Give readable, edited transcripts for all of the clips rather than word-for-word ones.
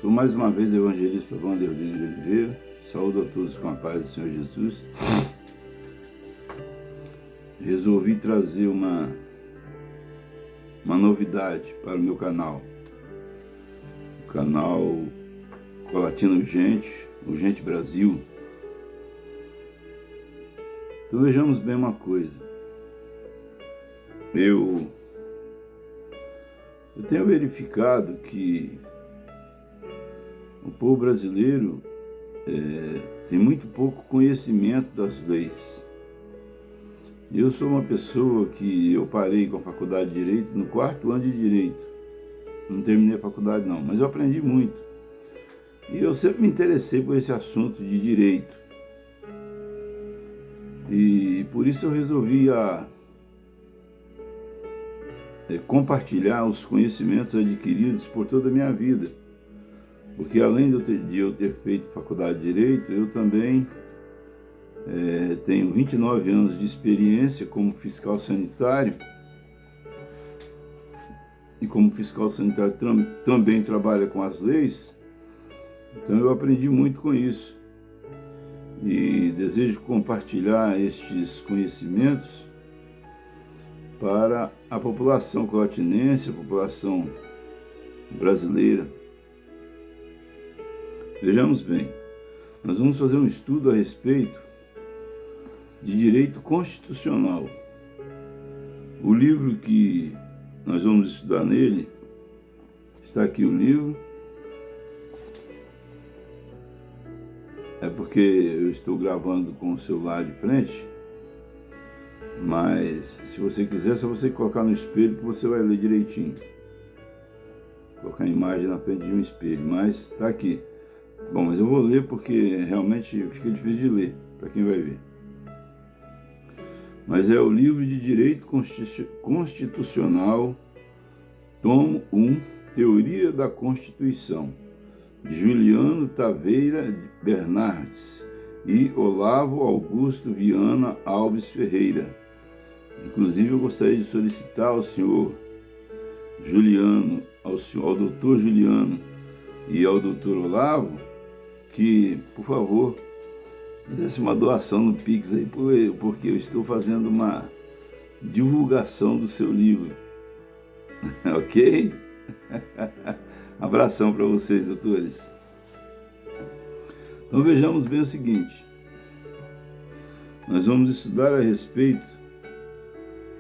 Sou mais uma vez o evangelista Wander Rodrigues de Oliveira. Saúdo a todos com a paz do Senhor Jesus. Resolvi trazer uma novidade para o meu canal. O canal Colatina Urgente Brasil. Então vejamos bem uma coisa. Eu tenho verificado que o povo brasileiro tem muito pouco conhecimento das leis. Eu sou uma pessoa que eu parei com a faculdade de Direito no 4º ano de Direito. Não terminei a faculdade não, mas eu aprendi muito. E eu sempre me interessei por esse assunto de direito. E por isso eu resolvi compartilhar os conhecimentos adquiridos por toda a minha vida. Porque além de eu ter feito faculdade de Direito, eu também tenho 29 anos de experiência como fiscal sanitário. E como fiscal sanitário também trabalha com as leis, então eu aprendi muito com isso. E desejo compartilhar estes conhecimentos para a população colatinense, a população brasileira. Vejamos bem, nós vamos fazer um estudo a respeito de direito constitucional. O livro que nós vamos estudar nele, está aqui o livro. É porque eu estou gravando com o celular de frente, mas se você quiser, é só você colocar no espelho que você vai ler direitinho. Colocar a imagem na frente de um espelho, mas está aqui. Bom, mas eu vou ler porque realmente fica difícil de ler, para quem vai ver. Mas é o livro de Direito Constitucional, tomo 1, Teoria da Constituição, de Juliano Taveira Bernardes e Olavo Augusto Viana Alves Ferreira. Inclusive eu gostaria de solicitar ao senhor Juliano, ao doutor Juliano e ao doutor Olavo, que, por favor, fizesse uma doação no Pix aí, porque eu estou fazendo uma divulgação do seu livro. Ok? Abração para vocês, doutores. Então vejamos bem o seguinte. Nós vamos estudar a respeito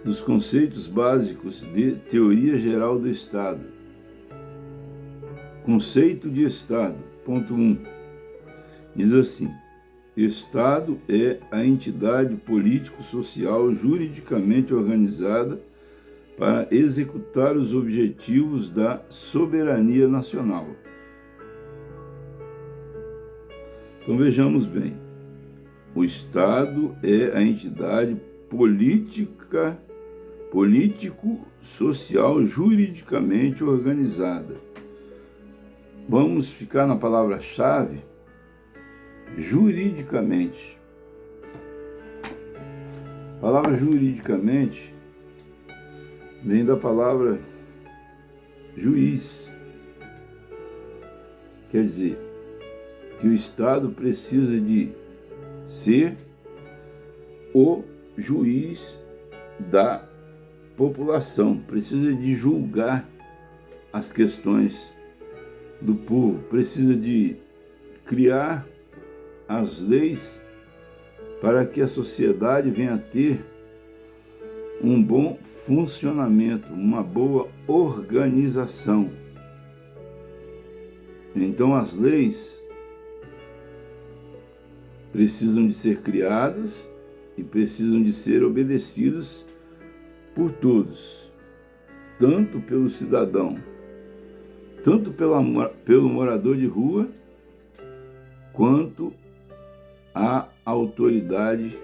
dos conceitos básicos de teoria geral do Estado. Conceito de Estado, ponto 1. Diz assim: Estado é a entidade político-social juridicamente organizada para executar os objetivos da soberania nacional. Então vejamos bem. O Estado é a entidade político-social juridicamente organizada. Vamos ficar na palavra-chave juridicamente. A palavra juridicamente vem da palavra juiz. Quer dizer, que o Estado precisa de ser o juiz da população, precisa de julgar as questões do povo, precisa de criar as leis para que a sociedade venha a ter um bom funcionamento, uma boa organização. Então as leis precisam de ser criadas e precisam de ser obedecidas por todos, tanto pelo cidadão, tanto pelo morador de rua, quanto a autoridade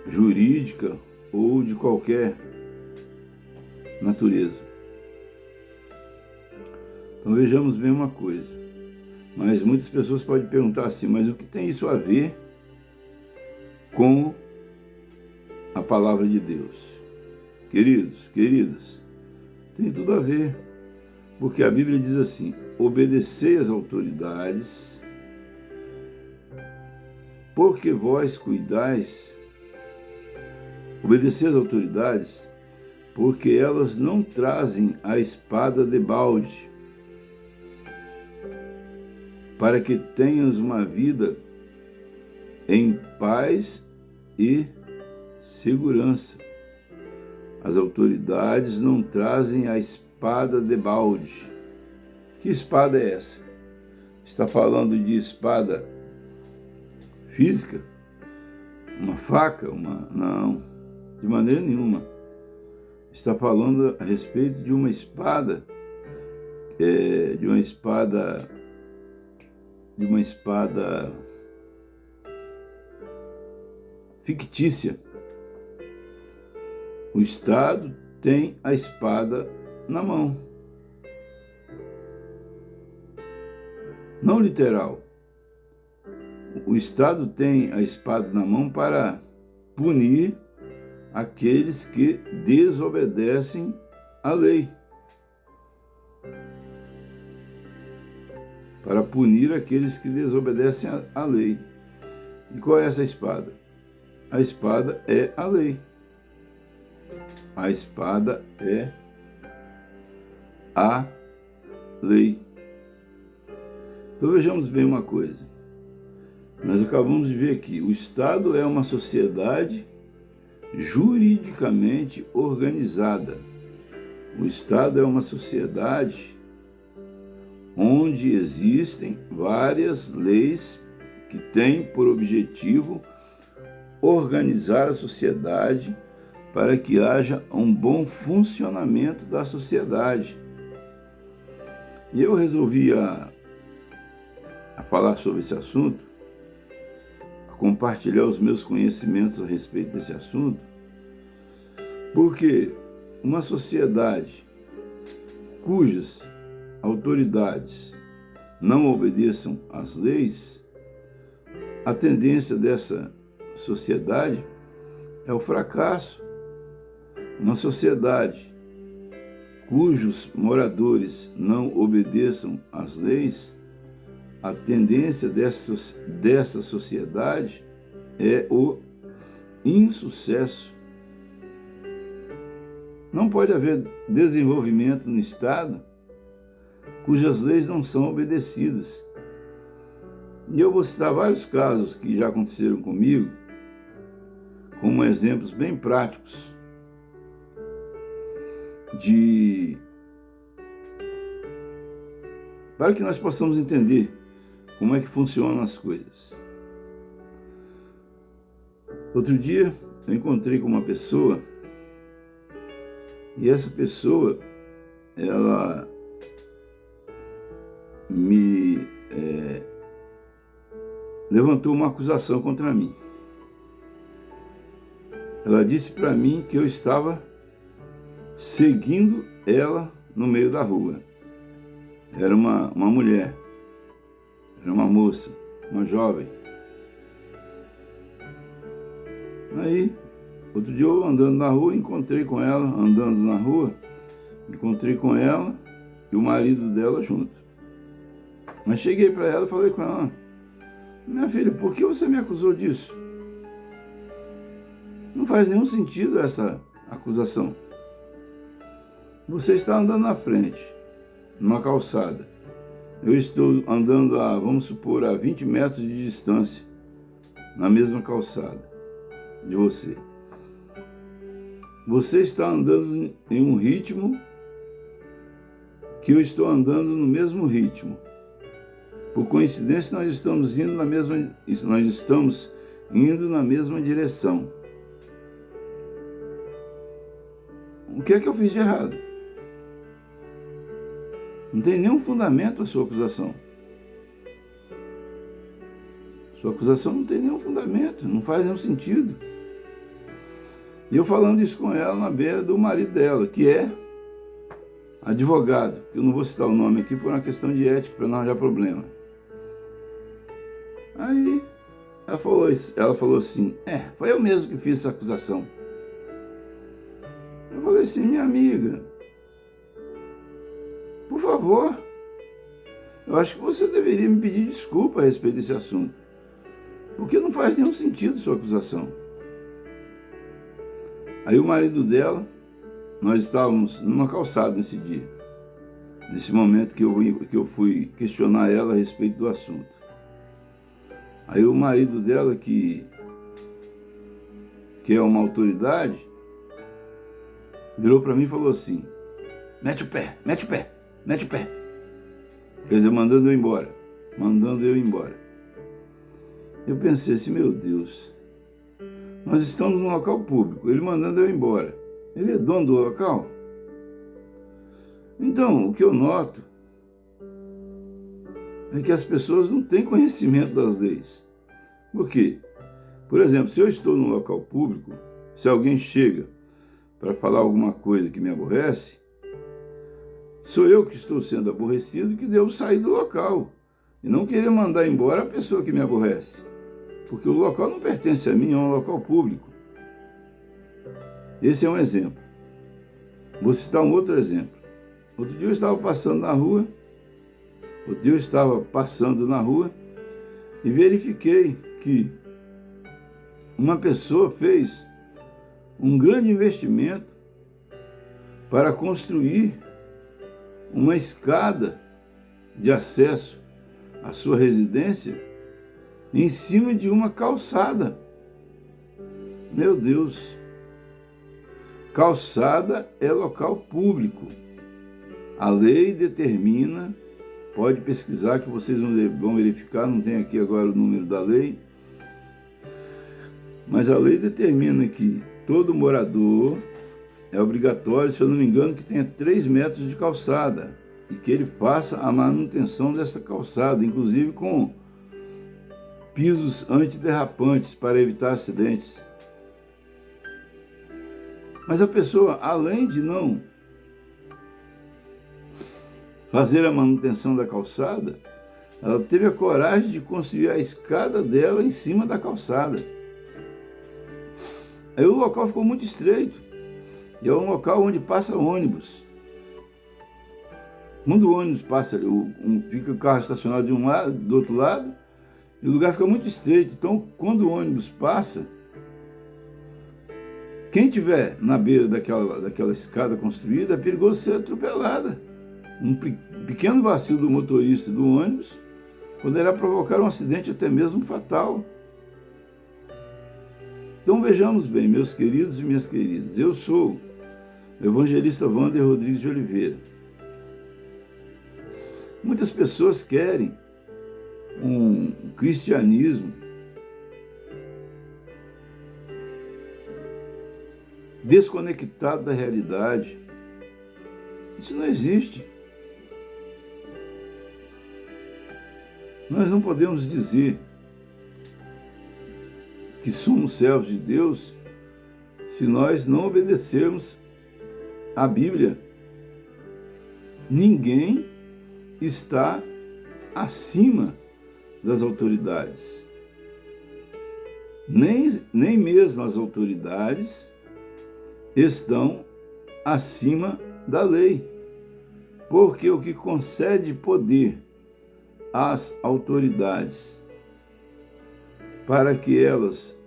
jurídica ou de qualquer natureza. Então vejamos bem uma coisa. Mas muitas pessoas podem perguntar assim, mas o que tem isso a ver com a palavra de Deus? Queridos, queridas, tem tudo a ver. Porque a Bíblia diz assim: obedecei às autoridades, porque vós cuidais. Obedecei às autoridades, porque elas não trazem a espada de balde, para que tenhas uma vida em paz e segurança. As autoridades não trazem a espada de balde. Que espada é essa? Está falando de espada física? Uma faca? Não, de maneira nenhuma. Está falando a respeito de uma espada, de uma espada fictícia. O Estado tem a espada na mão. Não literal. O Estado tem a espada na mão para punir aqueles que desobedecem à lei. Para punir aqueles que desobedecem à lei. E qual é essa espada? A espada é a lei. A espada é a lei. Então vejamos bem uma coisa. Nós acabamos de ver aqui, o Estado é uma sociedade juridicamente organizada. O Estado é uma sociedade onde existem várias leis que têm por objetivo organizar a sociedade para que haja um bom funcionamento da sociedade. E eu resolvi a falar sobre esse assunto, a compartilhar os meus conhecimentos a respeito desse assunto, porque uma sociedade cujas autoridades não obedeçam às leis, a tendência dessa sociedade é o fracasso. Uma sociedade cujos moradores não obedeçam às leis, a tendência dessa sociedade é o insucesso. Não pode haver desenvolvimento no Estado cujas leis não são obedecidas. E eu vou citar vários casos que já aconteceram comigo, como exemplos bem práticos para que nós possamos entender como é que funcionam as coisas. Outro dia eu encontrei com uma pessoa e essa pessoa, ela me levantou uma acusação contra mim. Ela disse para mim que eu estava seguindo ela no meio da rua. Era uma mulher, era uma moça, uma jovem. Aí, outro dia eu andando na rua, encontrei com ela e o marido dela junto. Mas cheguei para ela e falei com ela: minha filha, por que você me acusou disso? Não faz nenhum sentido essa acusação. Você está andando na frente, numa calçada. Eu estou andando vamos supor, a 20 metros de distância, na mesma calçada de você. Você está andando em um ritmo que eu estou andando no mesmo ritmo. Por coincidência, nós estamos indo na mesma direção. O que é que eu fiz de errado? Não tem nenhum fundamento a sua acusação. Sua acusação não tem nenhum fundamento, não faz nenhum sentido. E eu falando isso com ela na beira do marido dela, que é advogado, que eu não vou citar o nome aqui por uma questão de ética, para não arranjar problema. Aí ela falou assim: foi eu mesmo que fiz essa acusação. Eu falei assim: minha amiga, Por favor, eu acho que você deveria me pedir desculpa a respeito desse assunto, porque não faz nenhum sentido sua acusação. Aí o marido dela, nós estávamos numa calçada nesse dia, nesse momento que eu fui questionar ela a respeito do assunto. Aí o marido dela, que é uma autoridade, virou para mim e falou assim: mete o pé, mete o pé, mete o pé. Quer dizer, mandando eu embora. Eu pensei assim, meu Deus, nós estamos num local público, ele mandando eu embora. Ele é dono do local? Então, o que eu noto é que as pessoas não têm conhecimento das leis. Por quê? Por exemplo, se eu estou num local público, se alguém chega para falar alguma coisa que me aborrece, sou eu que estou sendo aborrecido que devo sair do local e não querer mandar embora a pessoa que me aborrece, porque o local não pertence a mim, é um local público. Esse é um exemplo. Vou citar um outro exemplo. Outro dia eu estava passando na rua e verifiquei que uma pessoa fez um grande investimento para construir uma escada de acesso à sua residência em cima de uma calçada. Meu Deus! Calçada é local público. A lei determina, pode pesquisar que vocês vão verificar, não tem aqui agora o número da lei, mas a lei determina que todo morador é obrigatório, se eu não me engano, que tenha 3 metros de calçada e que ele faça a manutenção dessa calçada, inclusive com pisos antiderrapantes para evitar acidentes. Mas a pessoa, além de não fazer a manutenção da calçada, ela teve a coragem de construir a escada dela em cima da calçada. Aí o local ficou muito estreito. E é um local onde passa ônibus. Quando o ônibus passa, fica o carro estacionado de um lado, do outro lado, e o lugar fica muito estreito. Então, quando o ônibus passa, quem estiver na beira daquela escada construída é perigoso ser atropelada. Um pequeno vacilo do motorista do ônibus poderá provocar um acidente até mesmo fatal. Então vejamos bem, meus queridos e minhas queridas, eu sou o evangelista Wander Rodrigues de Oliveira. Muitas pessoas querem um cristianismo desconectado da realidade. Isso não existe. Nós não podemos dizer que somos servos de Deus se nós não obedecermos à Bíblia. Ninguém está acima das autoridades. Nem mesmo as autoridades estão acima da lei. Porque o que concede poder às autoridades para que elas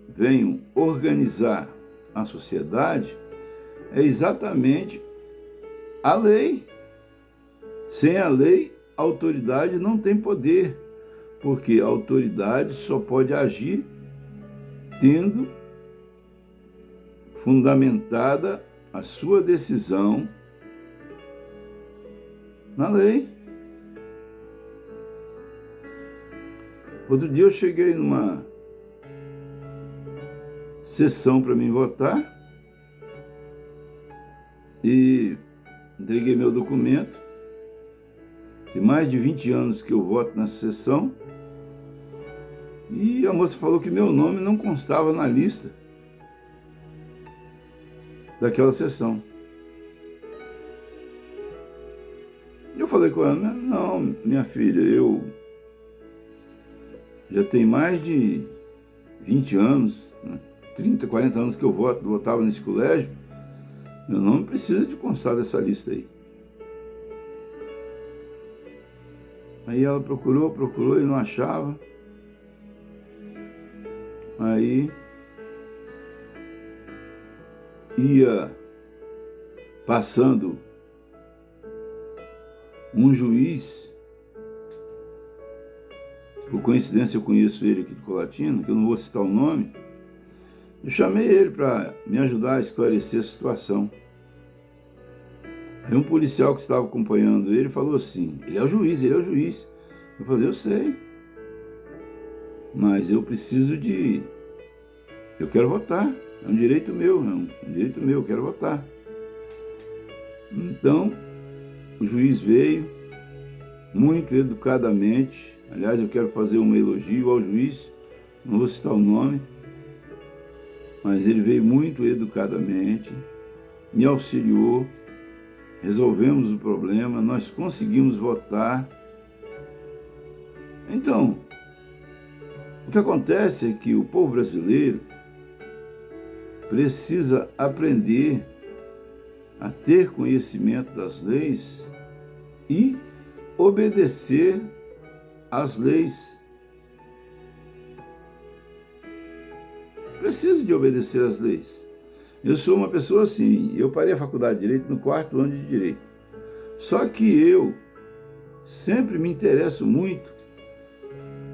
venham organizar a sociedade é exatamente a lei. Sem a lei, a autoridade não tem poder, porque a autoridade só pode agir tendo fundamentada a sua decisão na lei. Outro dia eu cheguei numa sessão para mim votar e entreguei meu documento. Tem mais de 20 anos que eu voto nessa sessão e a moça falou que meu nome não constava na lista daquela sessão. Eu falei com ela, não, minha filha, eu já tenho mais de 20 anos, 30, 40 anos que eu votava nesse colégio, meu nome precisa de constar dessa lista aí. Aí ela procurou e não achava. Aí ia passando um juiz, por coincidência eu conheço ele aqui de Colatina, que eu não vou citar o nome. Eu chamei ele para me ajudar a esclarecer a situação. Aí um policial que estava acompanhando ele falou assim: ele é o juiz, ele é o juiz. Eu falei: eu sei, mas eu quero votar, é um direito meu, eu quero votar. Então, o juiz veio, muito educadamente. Aliás, eu quero fazer um elogio ao juiz, não vou citar o nome, mas ele veio muito educadamente, me auxiliou, resolvemos o problema, nós conseguimos votar. Então, o que acontece é que o povo brasileiro precisa aprender a ter conhecimento das leis e obedecer às leis. Precisa de obedecer às leis. Eu sou uma pessoa assim, eu parei a faculdade de Direito no 4º ano de Direito. Só que eu sempre me interesso muito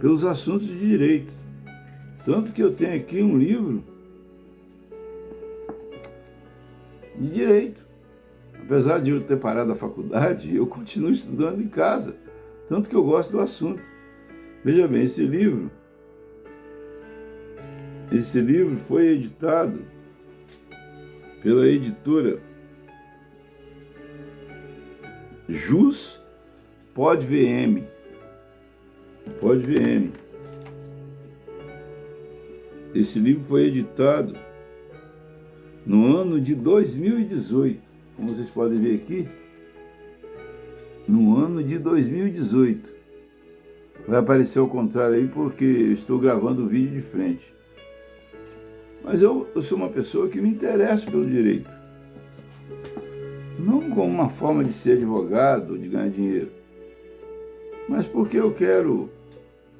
pelos assuntos de direito. Tanto que eu tenho aqui um livro de direito. Apesar de eu ter parado a faculdade, eu continuo estudando em casa. Tanto que eu gosto do assunto. Veja bem, esse livro foi editado pela editora Jus Pod VM. Esse livro foi editado no ano de 2018. Como vocês podem ver aqui, no ano de 2018. Vai aparecer ao contrário aí porque eu estou gravando o vídeo de frente. Mas eu sou uma pessoa que me interessa pelo direito. Não como uma forma de ser advogado, de ganhar dinheiro, mas porque eu quero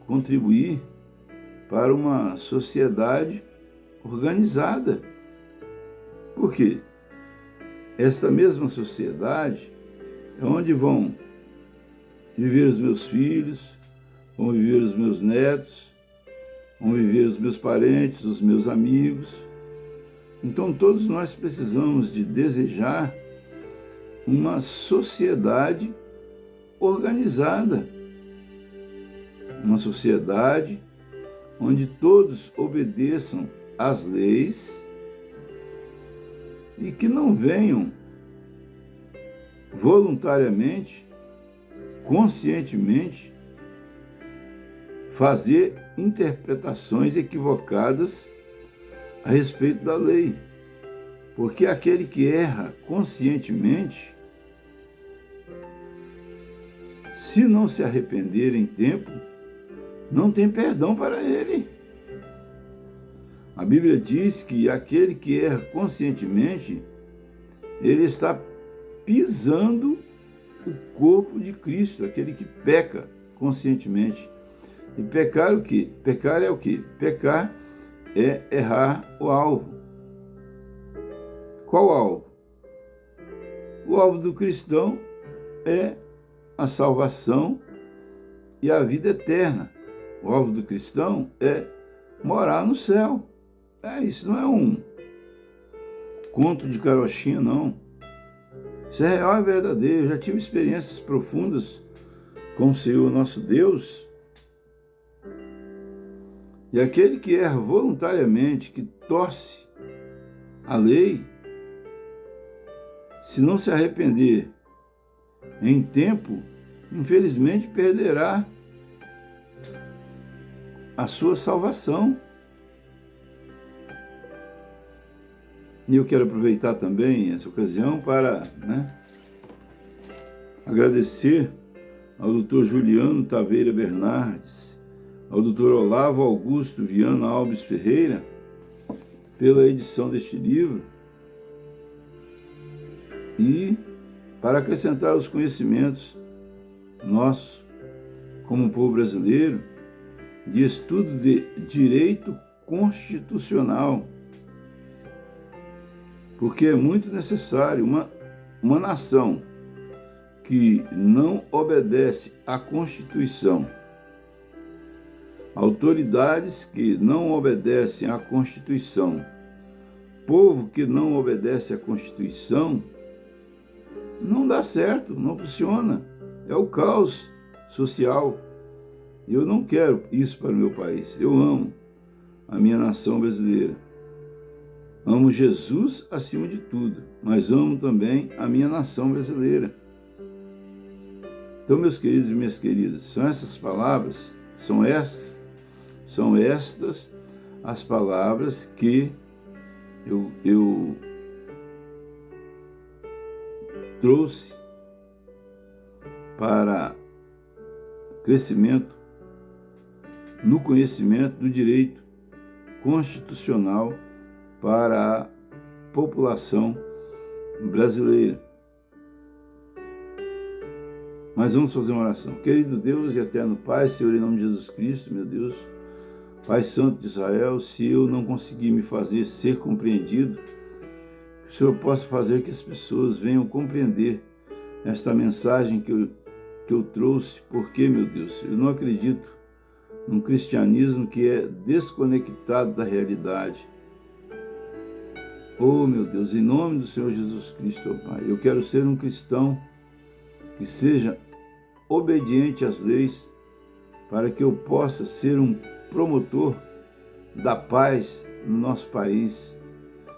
contribuir para uma sociedade organizada. Por quê? Esta mesma sociedade é onde vão viver os meus filhos, vão viver os meus netos, vão viver os meus parentes, os meus amigos. Então todos nós precisamos de desejar uma sociedade organizada, uma sociedade onde todos obedeçam às leis e que não venham voluntariamente, conscientemente, fazer interpretações equivocadas a respeito da lei. Porque aquele que erra conscientemente, se não se arrepender em tempo, não tem perdão para ele. A Bíblia diz que aquele que erra conscientemente, ele está pisando o corpo de Cristo, aquele que peca conscientemente. E pecar o quê? Pecar é o quê? Pecar é errar o alvo. Qual alvo? O alvo do cristão é a salvação e a vida eterna. O alvo do cristão é morar no céu. Isso não é um conto de carochinha, não. Isso é real e verdadeiro. Eu já tive experiências profundas com o Senhor nosso Deus. E aquele que erra voluntariamente, que torce a lei, se não se arrepender em tempo, infelizmente perderá a sua salvação. E eu quero aproveitar também essa ocasião para agradecer ao Dr. Juliano Taveira Bernardes, ao Dr. Olavo Augusto Viana Alves Ferreira, pela edição deste livro e para acrescentar os conhecimentos nossos como povo brasileiro, de estudo de direito constitucional, porque é muito necessário uma nação que não obedece à Constituição, autoridades que não obedecem à Constituição, povo que não obedece à Constituição, não dá certo, não funciona. É o caos social. E eu não quero isso para o meu país. Eu amo a minha nação brasileira. Amo Jesus acima de tudo, mas amo também a minha nação brasileira. Então, meus queridos e minhas queridas, são essas palavras, são estas as palavras que eu trouxe para crescimento no conhecimento do direito constitucional para a população brasileira. Mas vamos fazer uma oração. Querido Deus e eterno Pai, Senhor, em nome de Jesus Cristo, meu Deus, Pai Santo de Israel, se eu não conseguir me fazer ser compreendido, que o Senhor possa fazer que as pessoas venham compreender esta mensagem que eu trouxe, porque, meu Deus, eu não acredito num cristianismo que é desconectado da realidade. Oh, meu Deus, em nome do Senhor Jesus Cristo, oh Pai, eu quero ser um cristão que seja obediente às leis, para que eu possa ser um promotor da paz no nosso país,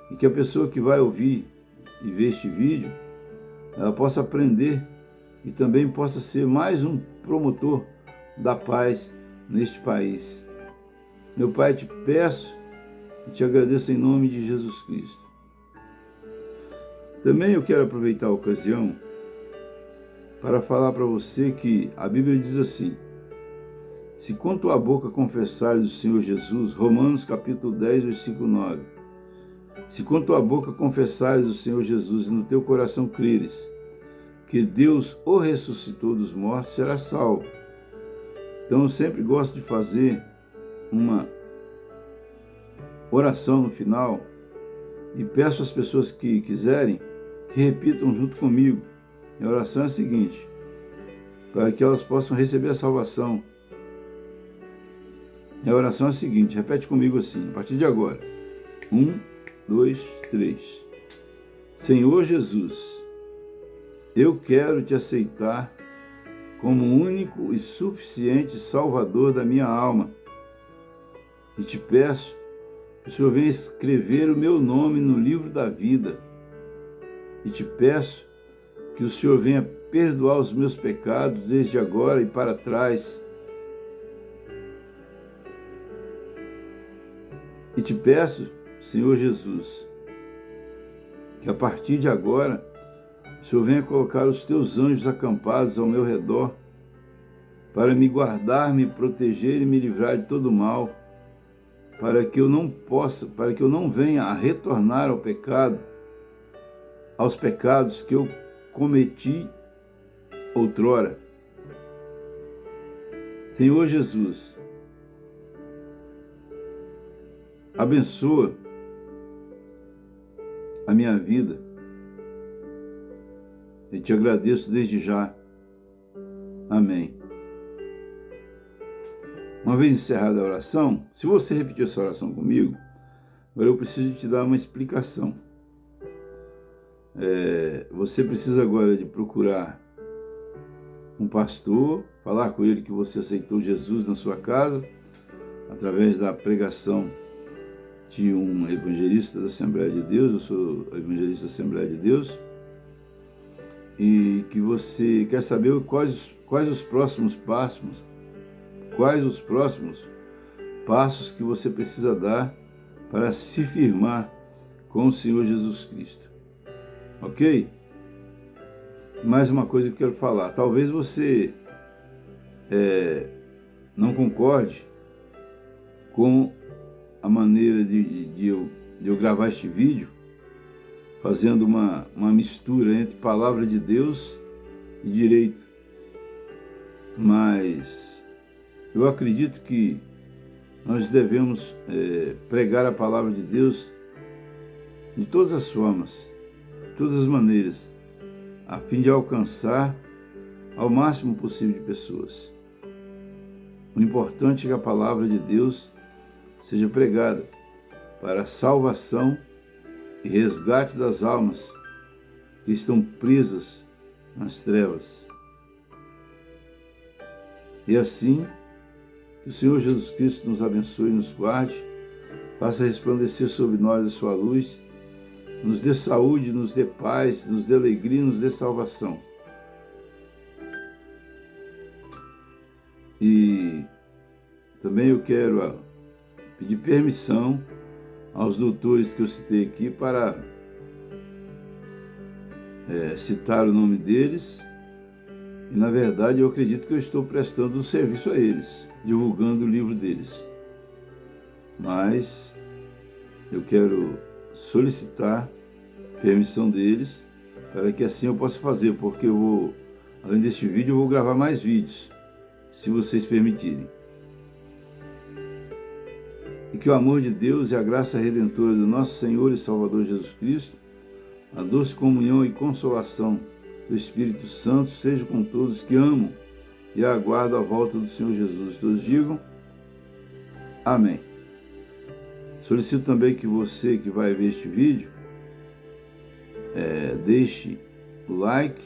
e que a pessoa que vai ouvir e ver este vídeo, ela possa aprender e também possa ser mais um promotor da paz neste país. Meu Pai, te peço e te agradeço em nome de Jesus Cristo. Também eu quero aproveitar a ocasião para falar para você que a Bíblia diz assim: se com tua boca confessares o Senhor Jesus, Romanos capítulo 10, versículo 9, se com tua boca confessares o Senhor Jesus e no teu coração creres que Deus o ressuscitou dos mortos, serás salvo. Então eu sempre gosto de fazer uma oração no final e peço às pessoas que quiserem que repitam junto comigo. A oração é a seguinte, para que elas possam receber a salvação. A oração é a seguinte, repete comigo assim, a partir de agora. 1, 2, 3. Senhor Jesus, eu quero te aceitar como único e suficiente Salvador da minha alma. E te peço que o Senhor venha escrever o meu nome no livro da vida. E te peço que o Senhor venha perdoar os meus pecados desde agora e para trás. E te peço, Senhor Jesus, que a partir de agora o Senhor venha colocar os teus anjos acampados ao meu redor para me guardar, me proteger e me livrar de todo mal, para que eu não venha a retornar ao pecado, aos pecados que eu cometi outrora. Senhor Jesus, abençoa a minha vida. Eu te agradeço desde já. Amém. Uma vez encerrada a oração, se você repetir essa oração comigo, agora eu preciso te dar uma explicação. Você precisa agora de procurar um pastor, falar com ele que você aceitou Jesus na sua casa, através da pregação de um evangelista da Assembleia de Deus. Eu sou evangelista da Assembleia de Deus, e que você quer saber quais os próximos passos que você precisa dar para se firmar com o Senhor Jesus Cristo. Ok? Mais uma coisa que eu quero falar. Talvez você não concorde com a maneira de eu gravar este vídeo, fazendo uma mistura entre palavra de Deus e direito. Mas Eu acredito que nós devemos pregar a palavra de Deus de todas as formas, de todas as maneiras, a fim de alcançar ao máximo possível de pessoas. O importante é que a palavra de Deus seja pregada para a salvação e resgate das almas que estão presas nas trevas. E assim, que o Senhor Jesus Cristo nos abençoe e nos guarde, faça resplandecer sobre nós a sua luz, nos dê saúde, nos dê paz, nos dê alegria, nos dê salvação. E também eu quero pedir permissão aos doutores que eu citei aqui para citar o nome deles. E, na verdade, eu acredito que eu estou prestando um serviço a eles, divulgando o livro deles. Mas eu quero solicitar permissão deles para que assim eu possa fazer, porque além deste vídeo, eu vou gravar mais vídeos, se vocês permitirem. E que o amor de Deus e a graça redentora do nosso Senhor e Salvador Jesus Cristo, a doce comunhão e consolação do Espírito Santo seja com todos que amam e aguardam a volta do Senhor Jesus. Todos digam amém. Solicito também que você que vai ver este vídeo deixe o like,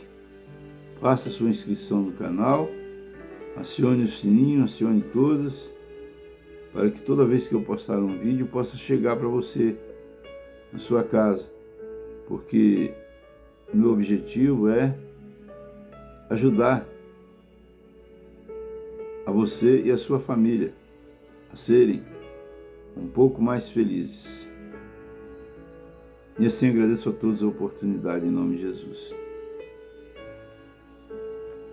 faça sua inscrição no canal, acione o sininho, acione todas, para que toda vez que eu postar um vídeo possa chegar para você na sua casa, porque o meu objetivo é ajudar a você e a sua família a serem um pouco mais felizes. E assim agradeço a todos a oportunidade em nome de Jesus.